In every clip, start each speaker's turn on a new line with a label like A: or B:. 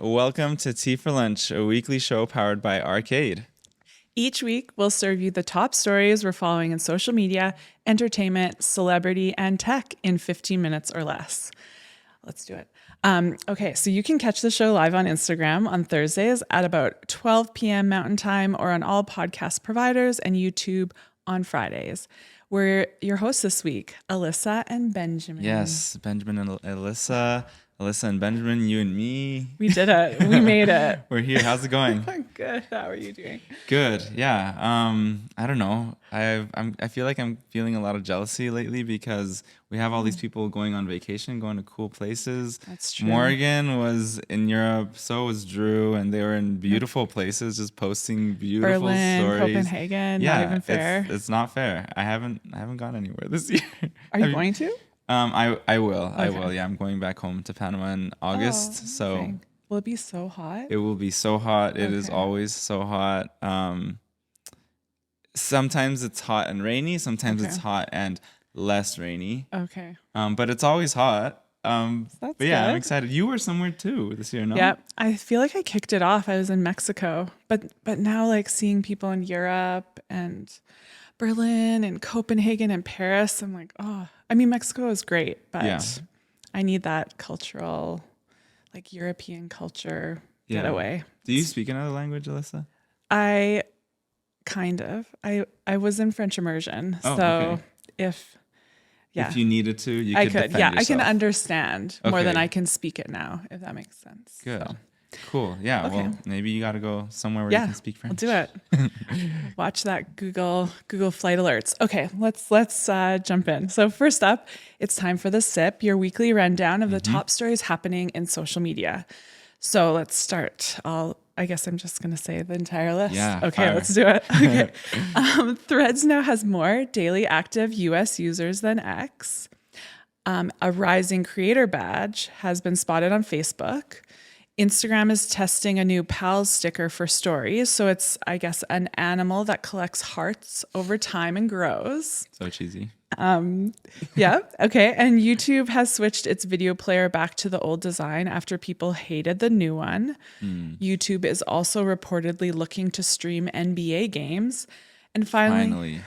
A: Welcome to Tea for Lunch, a weekly show powered by Arcade.
B: Each week, we'll serve you the top stories we're following in social media, entertainment, celebrity, and tech in 15 minutes or less. Let's do it. Okay, so you can catch the show live on Instagram on Thursdays at about 12 p.m. Mountain Time or on all podcast providers and YouTube on Fridays. We're your hosts this week, Alyssa and Benjamin.
A: Yes, Benjamin and Alyssa. Alyssa and Benjamin, you and me.
B: We did it. We made it.
A: We're here. How's it going?
B: Good. How are you doing?
A: Good. Yeah. I don't know. I feel like I'm feeling a lot of jealousy lately because we have all these people going on vacation, going to cool places.
B: That's true.
A: Morgan was in Europe, so was Drew, and they were in beautiful places, just posting beautiful
B: Berlin,
A: stories.
B: Copenhagen.
A: Yeah,
B: not even fair.
A: It's not fair. I haven't gone anywhere this year.
B: Are you going to?
A: I will.
B: Okay.
A: I will. Yeah, I'm going back home to Panama in August. So
B: Amazing. Will it be so hot?
A: it will be so hot. It is
B: Okay.
A: always so hot. Sometimes it's hot and rainy. Sometimes it's
B: Okay.
A: hot and less rainy.
B: Okay.
A: But it's always hot.
B: That's
A: But yeah, I'm
B: good.
A: excited. You were somewhere too this year, no?
B: Yeah, I feel like I kicked it off. I was in Mexico, but now like seeing people in Europe and Berlin and Copenhagen and Paris, I'm like, oh, I mean, Mexico is great, but
A: Yeah.
B: I need that cultural, like European culture getaway.
A: Do you speak another language, Alyssa?
B: I kind of, I was in French immersion,
A: Oh,
B: so
A: okay.
B: if
A: If you needed to, you
B: I
A: could
B: could,
A: defend
B: yeah, I can
A: yourself.
B: understand more than
A: Okay.
B: I can speak it now, if that makes sense.
A: Good.
B: So,
A: Cool. Yeah.
B: Okay.
A: Well, maybe you got to go somewhere where you can speak French.
B: I'll do it. Watch that Google flight alerts. Okay, let's jump in. So first up, it's time for the sip, your weekly rundown of the top stories happening in social media. So let's start. I guess I'm just gonna say the entire list.
A: Yeah,
B: Okay,
A: fire.
B: let's do it. Okay. Threads now has more daily active US users than X. A rising creator badge has been spotted on Facebook. Instagram is testing a new pals sticker for stories. So it's, I guess, an animal that collects hearts over time and grows.
A: So cheesy.
B: Yeah. Okay. And YouTube has switched its video player back to the old design after people hated the new one. YouTube is also reportedly looking to stream NBA games. And finally,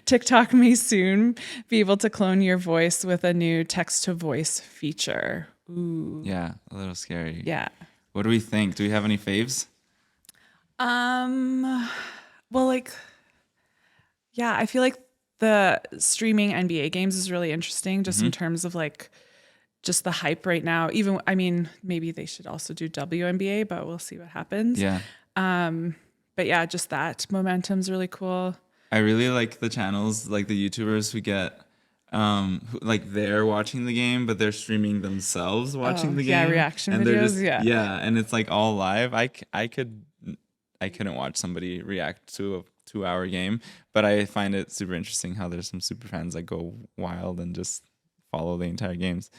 B: TikTok may soon be able to clone your voice with a new text to voice feature. Ooh.
A: Yeah, a little scary.
B: Yeah.
A: What do we think? Do we have any faves?
B: Well, like, yeah, I feel like the streaming NBA games is really interesting just in terms of like just the hype right now. Even, I mean, maybe they should also do WNBA, but we'll see what happens.
A: Yeah.
B: But yeah, just that momentum's really cool.
A: I really like the channels, like the YouTubers who get, like they're watching the game, but they're streaming themselves watching the game.
B: Yeah, reaction
A: and they're
B: videos,
A: just,
B: yeah.
A: Yeah, and it's like all live. I couldn't watch somebody react to a 2-hour game, but I find it super interesting how there's some super fans that go wild and just follow the entire games.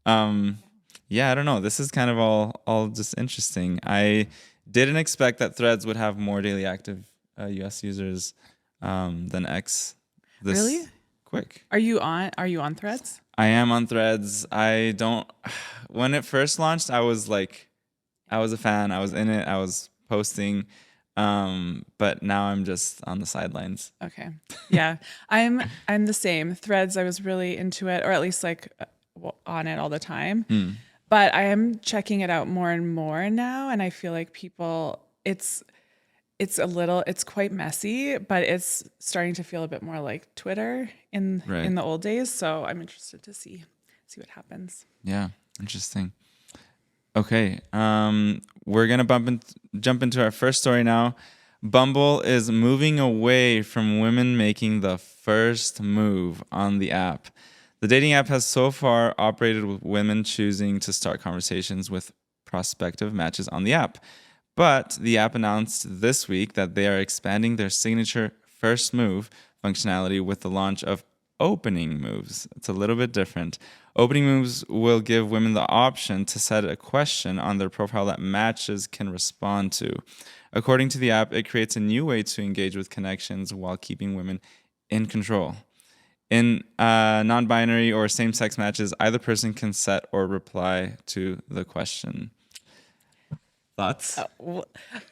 A: Yeah, I don't know. This is kind of all just interesting. I didn't expect that Threads would have more daily active US users than X this
B: Really?
A: quick.
B: Are you on Threads?
A: I am on Threads. I don't. When it first launched, I was a fan. I was in it. I was posting. But now I'm just on the sidelines.
B: Okay. Yeah. I'm the same. Threads, I was really into it, or at least like on it all the time. But I am checking it out more and more now, and I feel like people it's quite messy, but it's starting to feel a bit more like Twitter in the old days. So I'm interested to see what happens.
A: Yeah, interesting. Okay, we're gonna jump into our first story now. Bumble is moving away from women making the first move on the app. The dating app has so far operated with women choosing to start conversations with prospective matches on the app. But the app announced this week that they are expanding their signature first move functionality with the launch of opening moves. It's a little bit different. Opening moves will give women the option to set a question on their profile that matches can respond to. According to the app, it creates a new way to engage with connections while keeping women in control. In non-binary or same-sex matches, either person can set or reply to the question. Thoughts?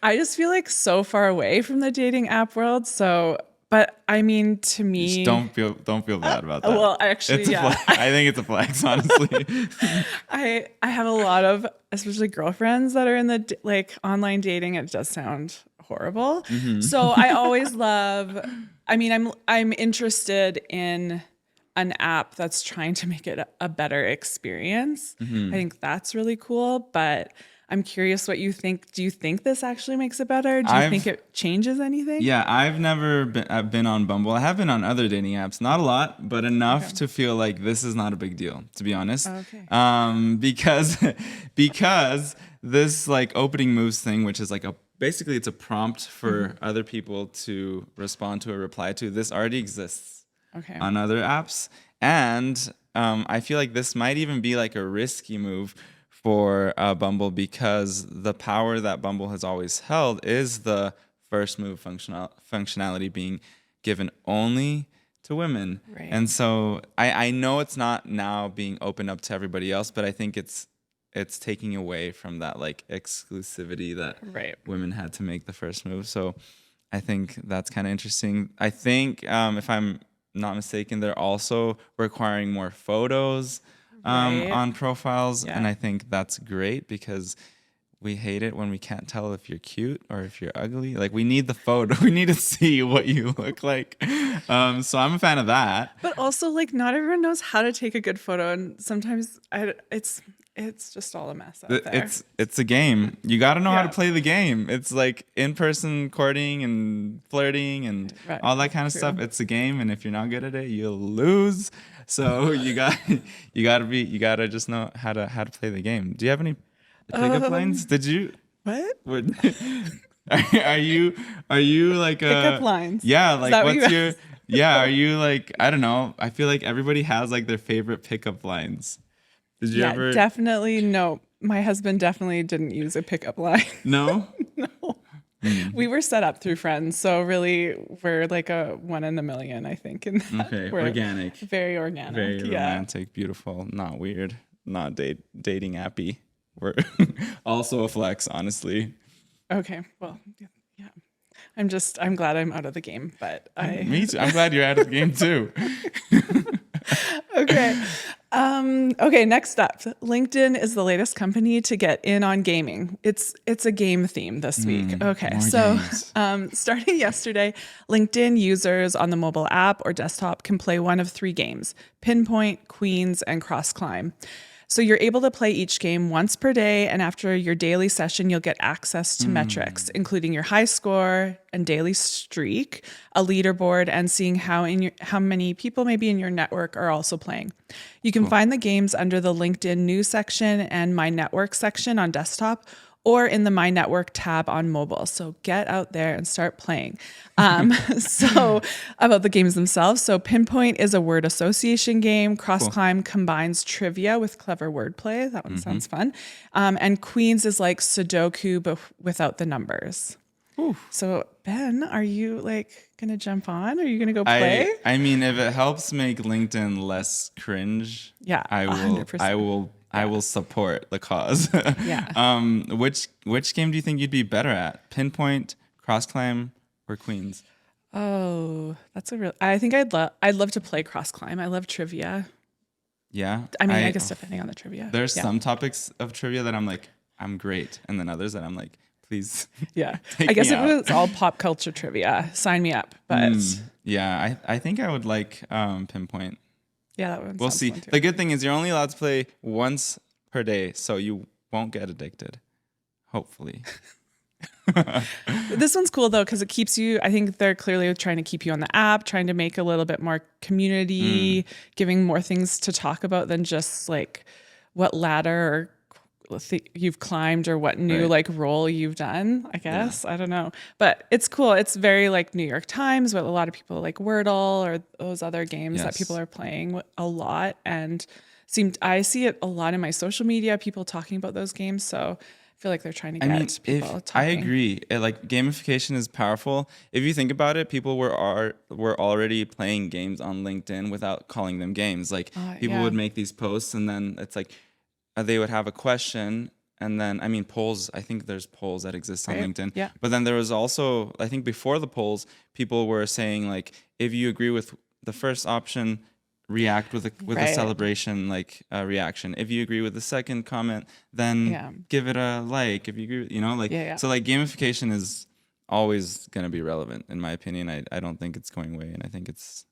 B: I just feel like so far away from the dating app world. So, but I mean, to
A: You just
B: me,
A: don't feel bad about that.
B: well, actually,
A: It's a
B: yeah,
A: flex. I think it's a flex, honestly.
B: I have a lot of, especially girlfriends that are in the like online dating. It does sound horrible. So I always love. I mean, I'm interested in an app that's trying to make it a better experience. I think that's really cool, but I'm curious what you think. Do you think this actually makes it better? Do you think
A: I've
B: it changes anything?
A: Yeah, I've never been. I've been on Bumble. I have been on other dating apps, not a lot, but enough
B: Okay.
A: to feel like this is not a big deal, to be honest.
B: Okay.
A: Because because this like opening moves thing, which is like a basically it's a prompt for other people to respond to or reply to. This already exists
B: Okay.
A: on other apps, and I feel like this might even be like a risky move for Bumble because the power that Bumble has always held is the first move functionality being given only to women.
B: Right.
A: And so I know it's not now being opened up to everybody else, but I think it's taking away from that like exclusivity that
B: Right.
A: women had to make the first move. So I think that's kind of interesting. I think if I'm not mistaken, they're also requiring more photos
B: Right.
A: on profiles,
B: Yeah.
A: and I think that's great because we hate it when we can't tell if you're cute or if you're ugly. Like we need the photo. We need to see what you look like. So I'm a fan of that.
B: But also, like, not everyone knows how to take a good photo, and sometimes it's just all a mess out there.
A: It's a game. You got to know how to
B: Yeah.
A: play the game. It's like in-person courting and flirting and
B: Right.
A: all that kind of
B: True.
A: stuff. It's a game, and if you're not good at it, you'll lose. So you gotta just know how to play the game. Do you have any pickup lines? Did you?
B: What?
A: Would, are you like
B: Pickup lines.
A: Yeah,
B: Is
A: like
B: that what
A: what's
B: you
A: your
B: asked?
A: yeah? Are you like I don't know? I feel like everybody has like their favorite pickup lines. Did you
B: Yeah,
A: ever?
B: definitely no. My husband definitely didn't use a pickup line.
A: No.
B: No. We were set up through friends, so really we're like a one in a million, I think. And
A: Okay,
B: we're
A: organic,
B: very organic.
A: very
B: Yeah.
A: romantic, beautiful, not weird, not dating appy. We're also a flex, honestly.
B: Okay. Well, yeah. I'm glad I'm out of the game, but
A: Me too. I'm glad you're out of the game too.
B: okay. Okay, next up. LinkedIn is the latest company to get in on gaming. It's a game theme this week. Okay.
A: more
B: So
A: games.
B: starting yesterday, LinkedIn users on the mobile app or desktop can play one of three games: Pinpoint, Queens, and Cross Climb. So you're able to play each game once per day, and after your daily session, you'll get access to metrics, including your high score and daily streak, a leaderboard, and seeing how many people maybe in your network are also playing. You can find the games under the LinkedIn News section and My Network section on desktop, or in the My Network tab on mobile. So get out there and start playing. So about the games themselves. So Pinpoint is a word association game. Cross Climb combines trivia with clever wordplay. That one sounds fun. And Queens is like Sudoku, but without the numbers. So Ben, are you like gonna jump on? Are you gonna go play?
A: I mean, if it helps make LinkedIn less cringe,
B: Yeah,
A: I will.
B: 100%.
A: I will support the cause.
B: Yeah.
A: Which game do you think you'd be better at? Pinpoint, Cross Climb, or Queens?
B: Oh, that's a real. I think I'd love to play Cross Climb. I love trivia.
A: Yeah.
B: I mean, I guess depending on the trivia.
A: There's
B: Yeah.
A: some topics of trivia that I'm like, I'm great, and then others that I'm like, please.
B: Yeah.
A: Take
B: I guess
A: me
B: if
A: out.
B: it was all pop culture trivia, sign me up. But
A: Yeah, I think I would like Pinpoint.
B: yeah, that one
A: We'll
B: sounds
A: see.
B: fun too.
A: The good thing is you're only allowed to play once per day, so you won't get addicted. Hopefully.
B: This one's cool though because it keeps you. I think they're clearly trying to keep you on the app, trying to make a little bit more community, giving more things to talk about than just like what ladder or you've climbed or what new
A: Right.
B: like role you've done. I guess I don't know, but it's cool. It's very like New York Times, but a lot of people like Wordle or those other games that
A: Yes.
B: people are playing a lot, and I see it a lot in my social media. People talking about those games, so. I feel like they're trying to
A: I
B: get
A: mean,
B: people
A: if
B: talking.
A: I agree, like gamification is powerful. If you think about it, people were already playing games on LinkedIn without calling them games. Like people
B: yeah.
A: would make these posts, and then it's like they would have a question, And then, I mean, polls, I think there's polls that exist on
B: Right.
A: LinkedIn.
B: Yeah.
A: But then there was also, I think before the polls, people were saying like, if you agree with the first option, react with a
B: Right.
A: celebration reaction. If you agree with the second comment, then
B: Yeah.
A: give it a like. If you agree, you know, like
B: Yeah.
A: so like gamification is always gonna be relevant in my opinion. I don't think it's going away, and I think this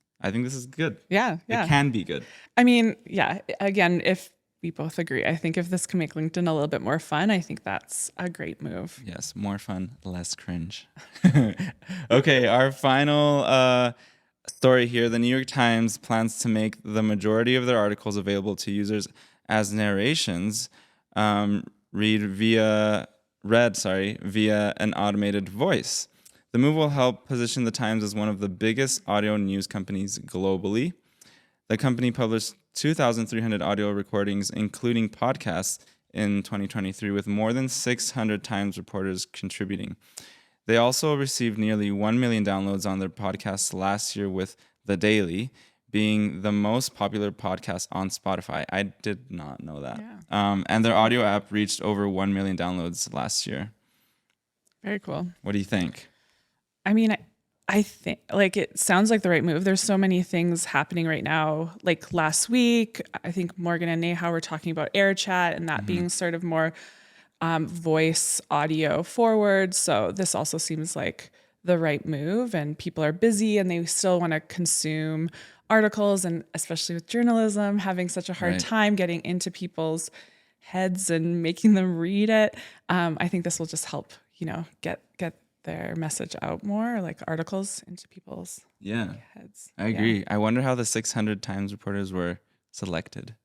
A: is good.
B: Yeah.
A: It can be good.
B: I mean, yeah, again, if we both agree, I think if this can make LinkedIn a little bit more fun, I think that's a great move.
A: Yes, more fun, less cringe. Okay, our final story here. The New York Times plans to make the majority of their articles available to users as narrations, via an automated voice. The move will help position the Times as one of the biggest audio news companies globally. The company published 2,300 audio recordings, including podcasts, in 2023, with more than 600 Times reporters contributing. They also received nearly 1 million downloads on their podcasts last year, with The Daily being the most popular podcast on Spotify. I did not know that.
B: Yeah.
A: And their audio app reached over 1 million downloads last year.
B: Very cool.
A: What do you think?
B: I mean, I think like it sounds like the right move. There's so many things happening right now. Like last week, I think Morgan and Neha were talking about air chat and that being sort of more voice audio forward. So this also seems like the right move, and people are busy and they still want to consume articles, and especially with journalism, having such a hard
A: Right.
B: time getting into people's heads and making them read it. I think this will just help, get their message out more, like articles into people's heads.
A: I agree. I wonder how the 600 Times reporters were selected.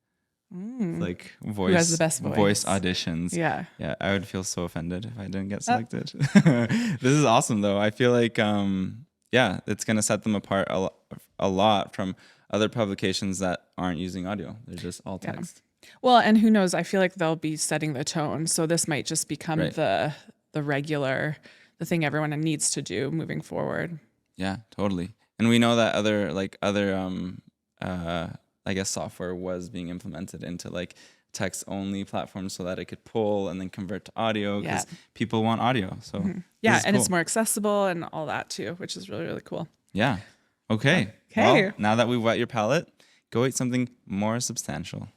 A: Like voice,
B: Who has the best voice?
A: auditions.
B: Yeah.
A: Yeah, I would feel so offended if I didn't get selected. This is awesome though. I feel like it's going to set them apart a lot from other publications that aren't using audio. They're just all text.
B: Well, and who knows, I feel like they'll be setting the tone. So this might just become the regular, the thing everyone needs to do moving forward.
A: Yeah, totally. And we know that other I guess software was being implemented into like text only platforms so that it could pull and then convert to audio because people want audio. So
B: yeah, and it's more accessible and all that too, which is really, really cool.
A: Yeah. Okay.
B: Okay.
A: Well, now that we've wet your palate, go eat something more substantial.